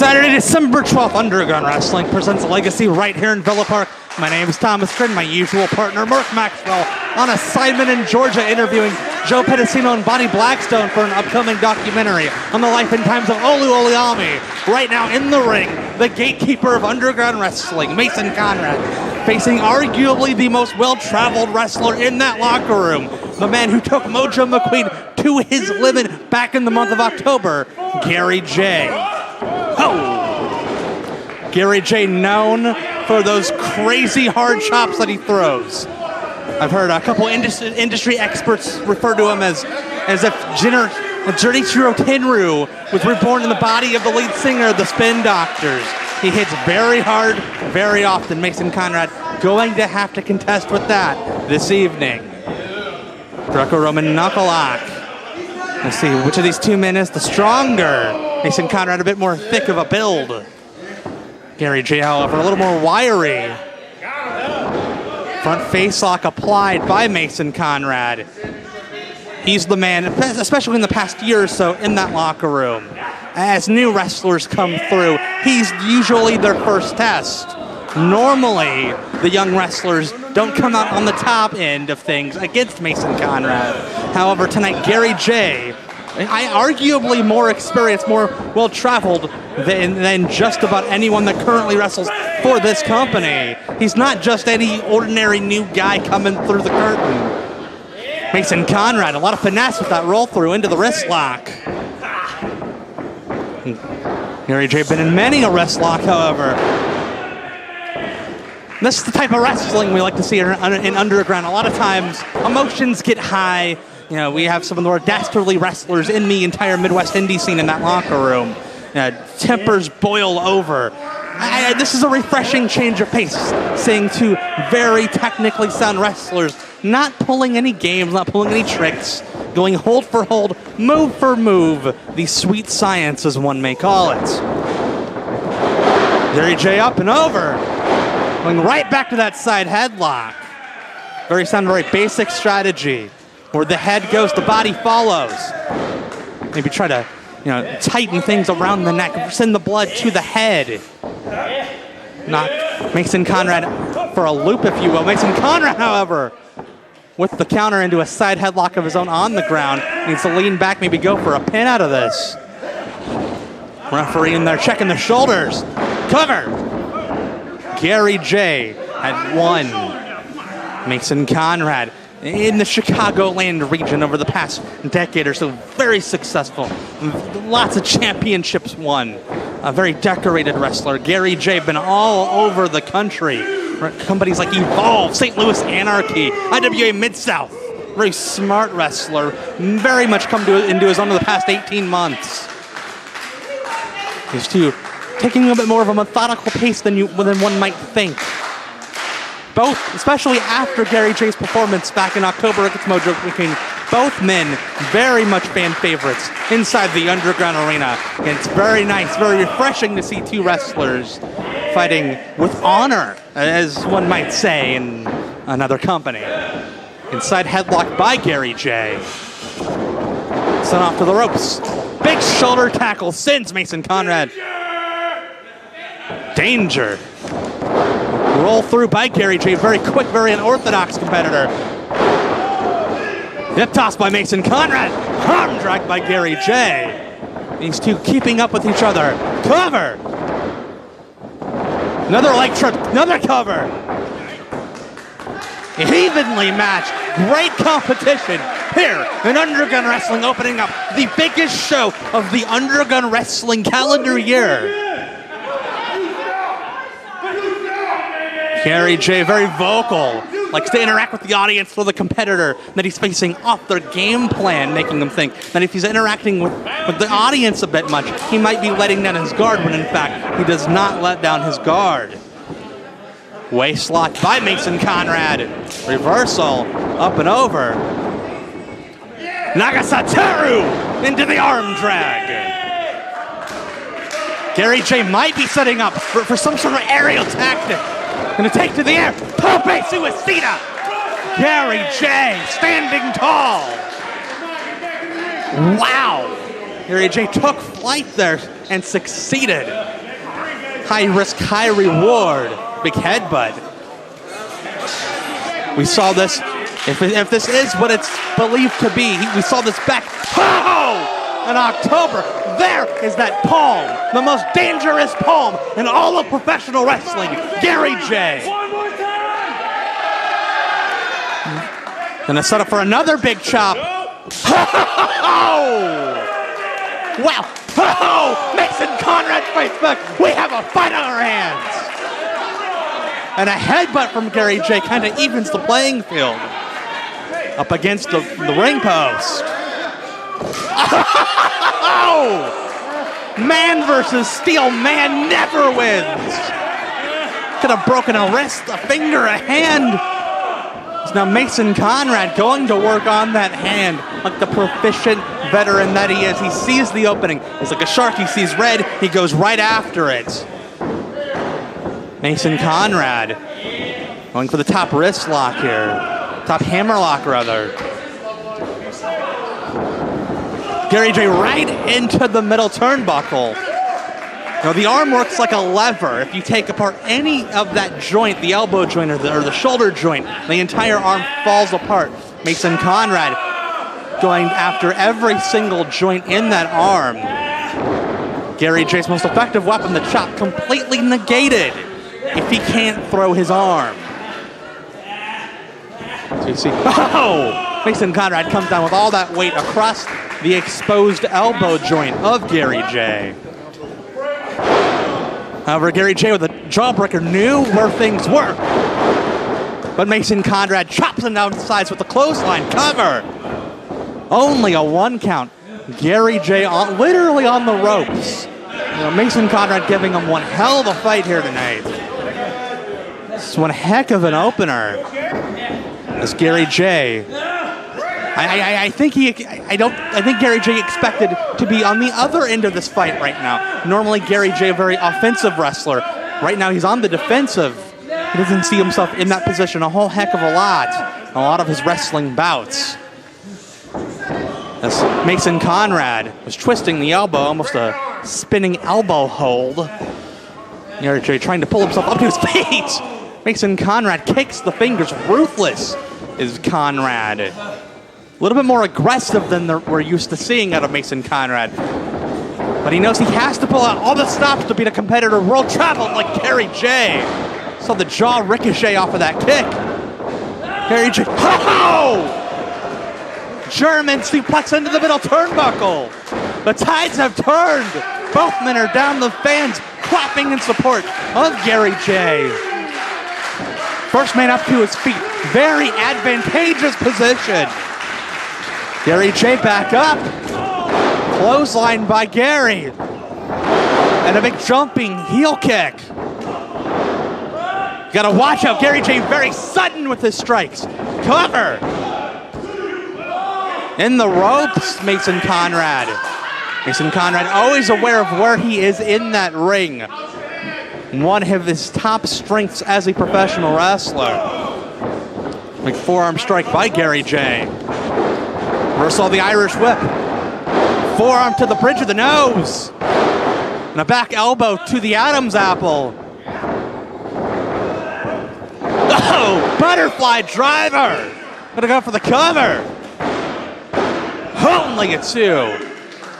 Saturday, December 12th, Underground Wrestling presents Legacy right here in Villa Park. My name is Thomas Trin, my usual partner, Mark Maxwell, on assignment in Georgia, interviewing Joe Pedicino and Bonnie Blackstone for an upcoming documentary on the life and times of Olu Oliami. Right now in the ring, the gatekeeper of Underground Wrestling, Mason Conrad, facing arguably the most well-traveled wrestler in that locker room, the man who took Mojo McQueen to his limit back in the month of October, Gary J. Oh! Gary J, known for those crazy hard chops that he throws. I've heard a couple industry experts refer to him as if Junichiro Tenryu was reborn in the body of the lead singer of the Spin Doctors. He hits very hard, very often. Mason Conrad going to have to contest with that this evening. Greco-Roman knuckle lock. Let's see which of these two men is the stronger. Mason Conrad a bit more thick of a build. Gary J, however, a little more wiry. Front face lock applied by Mason Conrad. He's the man, especially in the past year or so, in that locker room. As new wrestlers come through, he's usually their first test. Normally, the young wrestlers don't come out on the top end of things against Mason Conrad. However, tonight, Gary J, arguably more experienced, more well-traveled than just about anyone that currently wrestles for this company. He's not just any ordinary new guy coming through the curtain. Mason Conrad, a lot of finesse with that roll through into the wrist lock. Gary J been in many a wrist lock, however. This is the type of wrestling we like to see in Underground. A lot of times, emotions get high. You know, we have some of the more dastardly wrestlers in the entire Midwest indie scene in that locker room. Tempers boil over. This is a refreshing change of pace, seeing two very technically sound wrestlers not pulling any games, not pulling any tricks, going hold for hold, move for move, the sweet science as one may call it. Gary J up and over, going right back to that side headlock. Very basic strategy. Where the head goes, the body follows. Maybe try to, tighten things around the neck, send the blood to the head. Knock Mason Conrad for a loop, if you will. Mason Conrad, however, with the counter into a side headlock of his own on the ground, needs to lean back, maybe go for a pin out of this. Referee in there checking the shoulders. Cover. Gary J at 1. Mason Conrad in the Chicagoland region over the past decade or so, very successful. Lots of championships won. A very decorated wrestler. Gary J been all over the country. Companies like Evolve, St. Louis Anarchy, IWA Mid-South. Very smart wrestler. Very much come into his own in the past 18 months. These two taking a bit more of a methodical pace than one might think. Both, especially after Gary J's performance back in October against Mojo McQueen, both men very much fan favorites inside the Underground arena. And it's very nice, very refreshing to see two wrestlers fighting with honor, as one might say in another company. Inside headlock by Gary J. Sent off to the ropes. Big shoulder tackle sends Mason Conrad. Danger. Roll through by Gary J. Very quick, very unorthodox competitor. Hip toss by Mason Conrad. Arm drag by Gary J. These two keeping up with each other. Cover. Another leg trip. Another cover. Evenly matched. Great competition here in Underground Wrestling, opening up the biggest show of the Underground Wrestling calendar year. Gary J, very vocal, likes to interact with the audience for the competitor that he's facing off their game plan, making them think that if he's interacting with the audience a bit much, he might be letting down his guard, when in fact, he does not let down his guard. Waist lock by Mason Conrad. Reversal, up and over. Nagasatoru into the arm drag. Gary J might be setting up for some sort of aerial tactic. Gonna take to the air. Tope Suicida. Gary J standing tall. Wow. Gary J took flight there. and succeeded. High risk, high reward. Big headbutt. We saw this, if this is what it's believed to be, we saw this back in October. There is that palm, the most dangerous palm in all of professional wrestling, Gary J. Gonna set up for another big chop. Wow. Mason Conrad fights back. We have a fight on our hands. And a headbutt from Gary J kind of evens the playing field. Up against the ring post. Man versus steel. Man never wins. Could have broken a wrist, a finger, a hand. Now Mason Conrad going to work on that hand like the proficient veteran that he is. He sees the opening. It's like a shark. He sees red. He goes right after it. Mason Conrad going for the top wrist lock here. Top hammer lock, rather. Gary J right into the middle turnbuckle. Now, the arm works like a lever. If you take apart any of that joint, the elbow joint or the shoulder joint, the entire arm falls apart. Mason Conrad going after every single joint in that arm. Gary J's most effective weapon, the chop, completely negated if he can't throw his arm. So you see, Mason Conrad comes down with all that weight across the exposed elbow joint of Gary J. However, Gary J with a jawbreaker knew where things were. But Mason Conrad chops him down the sides with a clothesline cover. Only a 1 count. Gary J literally on the ropes. Mason Conrad giving him one hell of a fight here tonight. This is one heck of an opener. As Gary J. I think Gary J expected to be on the other end of this fight right now. Normally Gary J a very offensive wrestler. Right now he's on the defensive. He doesn't see himself in that position a whole heck of a lot of his wrestling bouts. As Mason Conrad was twisting the elbow, almost a spinning elbow hold. Gary J trying to pull himself up to his feet. Mason Conrad kicks the fingers. Ruthless is Conrad. A little bit more aggressive than we're used to seeing out of Mason Conrad. But he knows he has to pull out all the stops to beat a competitor world traveled like Gary J. Saw the jaw ricochet off of that kick. Gary J. German suplex into the middle turnbuckle. The tides have turned. Both men are down, the fans clapping in support of Gary J. First man up to his feet. Very advantageous position. Gary J back up. Clothesline by Gary. And a big jumping heel kick. You gotta watch out. Gary J very sudden with his strikes. Cover. In the ropes, Mason Conrad. Mason Conrad always aware of where he is in that ring. One of his top strengths as a professional wrestler. Big forearm strike by Gary J. Reversal of the Irish whip. Forearm to the bridge of the nose. And a back elbow to the Adam's apple. Oh, butterfly driver. Gonna go for the cover. Only a 2.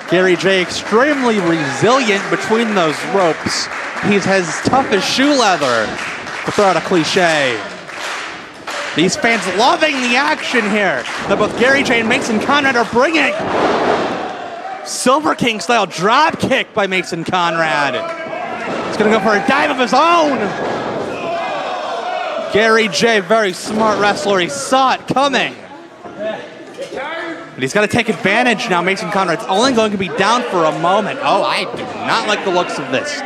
Gary J extremely resilient between those ropes. He's as tough as shoe leather, to throw out a cliche. These fans loving the action here that both Gary J and Mason Conrad are bringing. Silver King style drop kick by Mason Conrad. He's gonna go for a dive of his own. Gary J, very smart wrestler. He saw it coming. But he's got to take advantage now. Mason Conrad's only going to be down for a moment. Oh, I do not like the looks of this.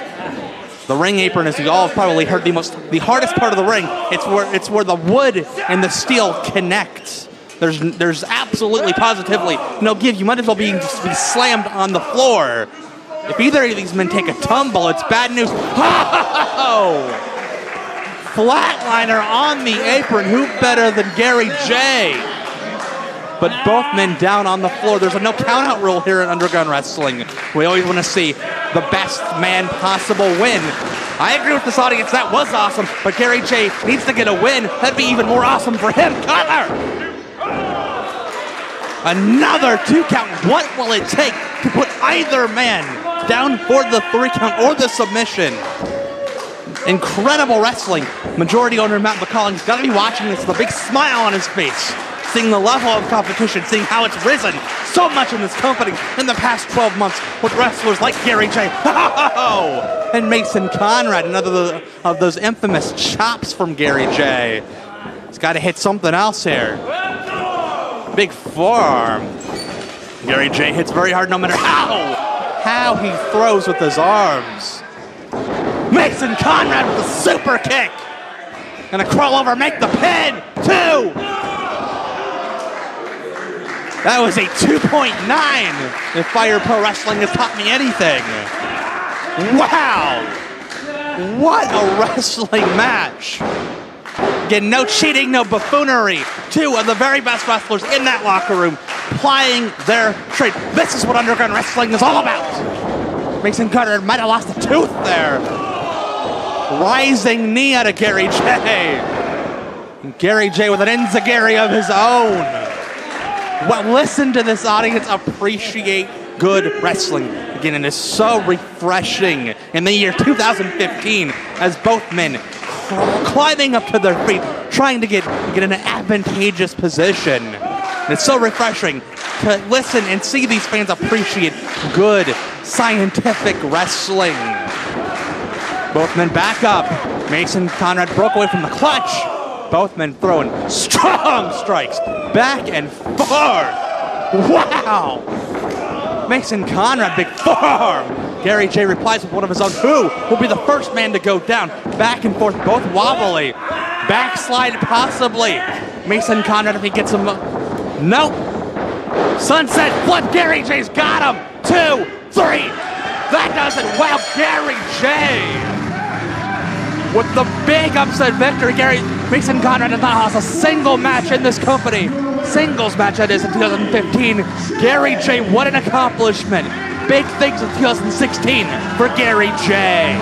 The ring apron, as you all have probably heard, the hardest part of the ring. It's where the wood and the steel connect. There's absolutely, positively no give. You might as well be slammed on the floor. If either of these men take a tumble, it's bad news. Oh! Flatliner on the apron. Who better than Gary J? But both men down on the floor. There's a no count-out rule here in Underground Wrestling. We always want to see the best man possible win. I agree with this audience, that was awesome, but Gary J needs to get a win. That'd be even more awesome for him. Cutler! Another 2 count. What will it take to put either man down for the 3 count or the submission? Incredible wrestling. Majority owner Matt McCollum's got to be watching this with a big smile on his face, seeing the level of competition, seeing how it's risen so much in this company in the past 12 months with wrestlers like Gary J. And Mason Conrad, another of those infamous chops from Gary J. He's got to hit something else here. Big forearm. Gary J hits very hard no matter how he throws with his arms. Mason Conrad with a super kick. Gonna crawl over, make the pin. 2. That was a 2.9 if Fire Pro Wrestling has taught me anything. Wow. What a wrestling match. Again, no cheating, no buffoonery. 2 of the very best wrestlers in that locker room plying their trade. This is what underground wrestling is all about. Mason Conrad might have lost a tooth there. Rising knee out of Gary J. And Gary J with an enziguri of his own. Well, listen to this audience appreciate good wrestling. Again, it is so refreshing in the year 2015 as both men climbing up to their feet, trying to get in an advantageous position. And it's so refreshing to listen and see these fans appreciate good, scientific wrestling. Both men back up. Mason Conrad broke away from the clutch. Both men throwing strong strikes back and forth. Wow! Mason Conrad, big forearm. Gary J replies with one of his own. Who will be the first man to go down? Back and forth, both wobbly. Backslide possibly. Mason Conrad if he gets him. Nope. Sunset flip. Gary J's got him. 2, 3. That does it. Wow, Gary J with the big upset victory. Mason Conrad has not lost a single match in this company. Singles match that is in 2015. Gary J, what an accomplishment. Big things in 2016 for Gary J.